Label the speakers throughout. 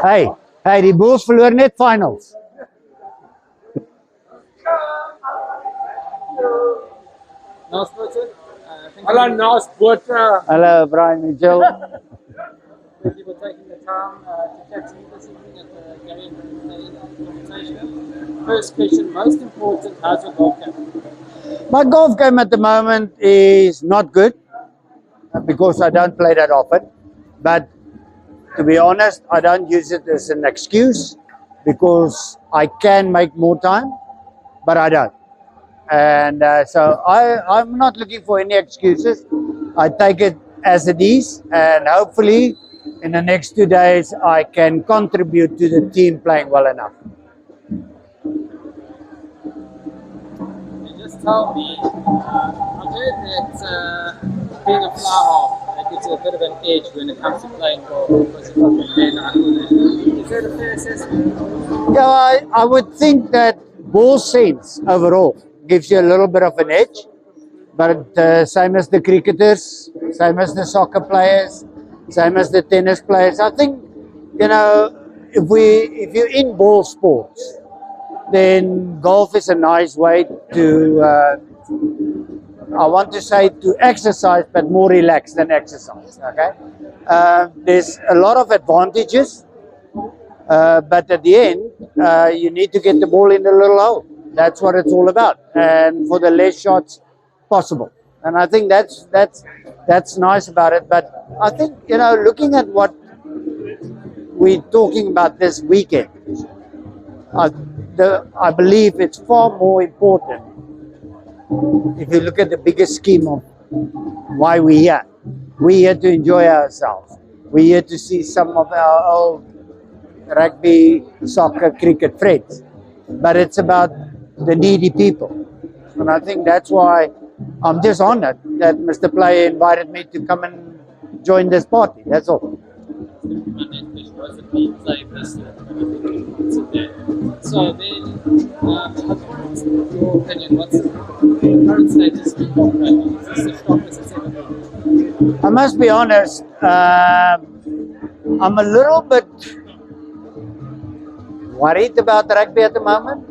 Speaker 1: Hey, die Bulls verloor net finals.
Speaker 2: Naas Botha. Hello, Naas Botha.
Speaker 1: Hello, Brian Mitchell.
Speaker 2: Thank you for taking the time to chat to me this evening at the Gary and Invitational. First question, most important, how's your golf game?
Speaker 1: My golf game at the moment is not good because I don't play that often. But to be honest, I don't use it as an excuse because I can make more time, but I don't. And so I'm not looking for any excuses. I take it as it is, and hopefully in the next 2 days I can contribute to the team playing well enough.
Speaker 2: Just tell me, I've heard that being a fly half, it gives you a bit of an edge when it comes to playing golf because you've got the men. Is that a fair assessment?
Speaker 1: Yeah, I would think that ball sense overall gives you a little bit of an edge, but same as the cricketers, same as the soccer players, same as the tennis players. I think, you know, if you're in ball sports, then golf is a nice way to, I want to say to exercise, but more relaxed than exercise, okay? There's a lot of advantages, but at the end, you need to get the ball in the little hole. That's what it's all about, and for the less shots possible. And I think that's nice about it. But I think, you know, looking at what we're talking about this weekend, I believe it's far more important if you look at the bigger scheme of why we're here. We're here to enjoy ourselves. We're here to see some of our old rugby, soccer, cricket friends. But it's about the needy people. And I think that's why I'm just honored that Mr. Player invited me to come and join this party. That's all.
Speaker 2: So then, your opinion, what's the current status of rugby? Is this the strongest it's ever been?
Speaker 1: I must be honest, I'm a little bit worried about rugby at the moment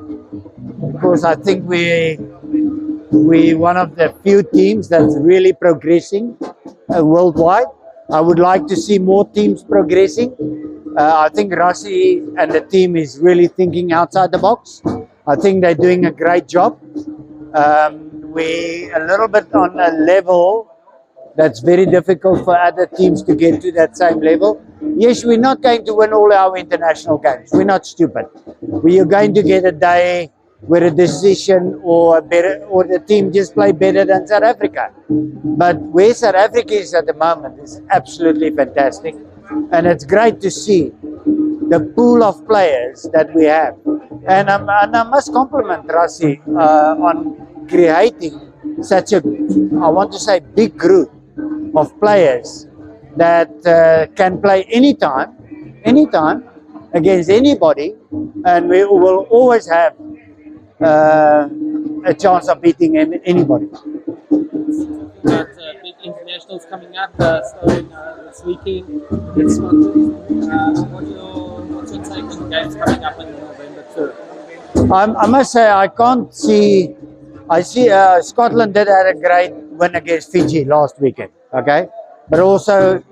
Speaker 1: because I think we're one of the few teams that's really progressing worldwide. I would like to see more teams progressing. I think Rassie and the team is really thinking outside the box. I think they're doing a great job. We're a little bit on a level that's very difficult for other teams to get to that same level. Yes, we're not going to win all our international games. We're not stupid. We are going to get a day where a decision or the team just play better than South Africa. But where South Africa is at the moment is absolutely fantastic. And it's great to see the pool of players that we have. And I must compliment Rassie on creating such a, I want to say, big group of players that can play anytime against anybody, and we will always have a chance of beating anybody.
Speaker 2: Got big internationals coming up, starting this weekend in Scotland. What's your take on the games coming up in November too?
Speaker 1: I must say I can't see. I see Scotland did have a great win against Fiji last weekend. Okay, but also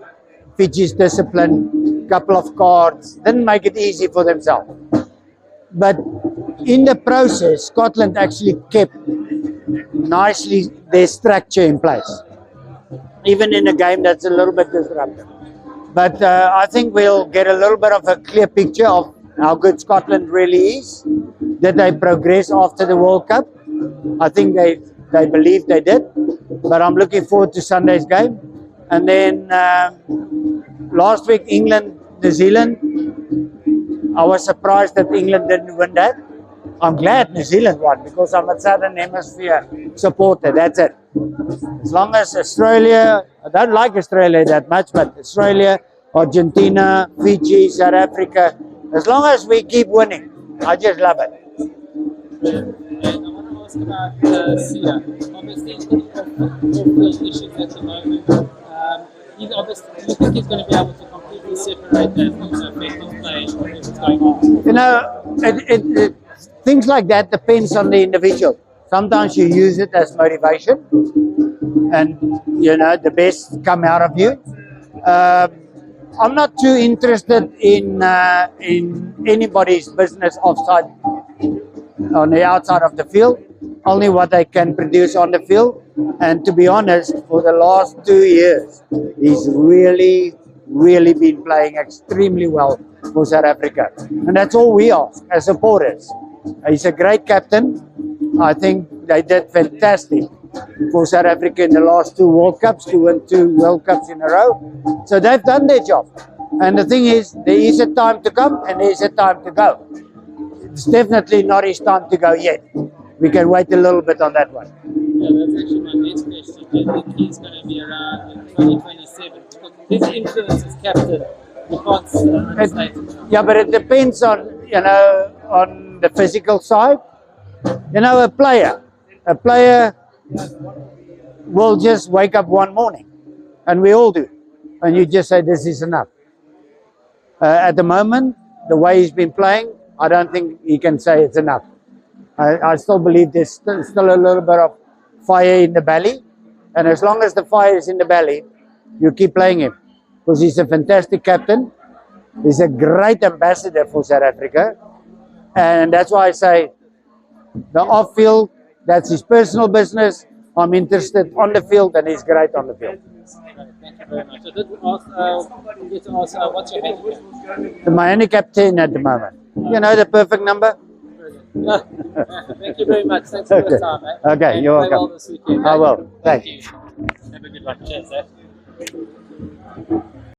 Speaker 1: Fiji's discipline, couple of cards, didn't make it easy for themselves. But in the process, Scotland actually kept nicely their structure in place, even in a game that's a little bit disruptive. But I think we'll get a little bit of a clear picture of how good Scotland really is. Did they progress after the World Cup? I think they believe they did. But I'm looking forward to Sunday's game. And then last week, England, New Zealand. I was surprised that England didn't win that. I'm glad New Zealand won because I'm a Southern Hemisphere supporter. That's it. As long as Australia, I don't like Australia that much, but Australia, Argentina, Fiji, South Africa, as long as we keep winning, I just love it.
Speaker 2: And I want to ask about Siya. Obviously, he's got off-field issues at the moment. he's obviously, do you think he's going to be able to completely separate that from the effective play, whatever's going on?
Speaker 1: You know, things like that depends on the individual. Sometimes you use it as motivation, and you know the best come out of you. I'm not too interested in anybody's business offside on the outside of the field. Only what they can produce on the field. And to be honest, for the last 2 years, he's really been playing extremely well for South Africa. And that's all we ask as supporters. He's a great captain. I think they did fantastic for South Africa in the last 2 World Cups to win 2 World Cups in a row. So they've done their job. And the thing is, there is a time to come and there is a time to go. It's definitely not his time to go yet. We can wait a little bit on that one.
Speaker 2: Yeah, that's actually my next question. Do you think he's going to be around in 2027? Because his influence as captain, you can't understate it.
Speaker 1: Yeah, but it depends on, you know, on the physical side. You know, a player will just wake up one morning, and we all do, and you just say this is enough. At the moment, the way he's been playing, I don't think he can say it's enough. I still believe there's still a little bit of fire in the belly, and as long as the fire is in the belly, you keep playing him, because he's a fantastic captain. He's a great ambassador for South Africa, and that's why I say the off-field, that's his personal business. I'm interested on the field, and he's great on the field.
Speaker 2: Thank you very much. I did get to ask, what's your handicap?
Speaker 1: My handicap 10 at the moment. You know the perfect number?
Speaker 2: Thank you very much. Thanks for the time. Eh?
Speaker 1: Okay,
Speaker 2: And
Speaker 1: you're
Speaker 2: play
Speaker 1: welcome.
Speaker 2: well this weekend,
Speaker 1: I
Speaker 2: eh?
Speaker 1: will. Thanks.
Speaker 2: Thank you. Have a good one. Cheers. Eh?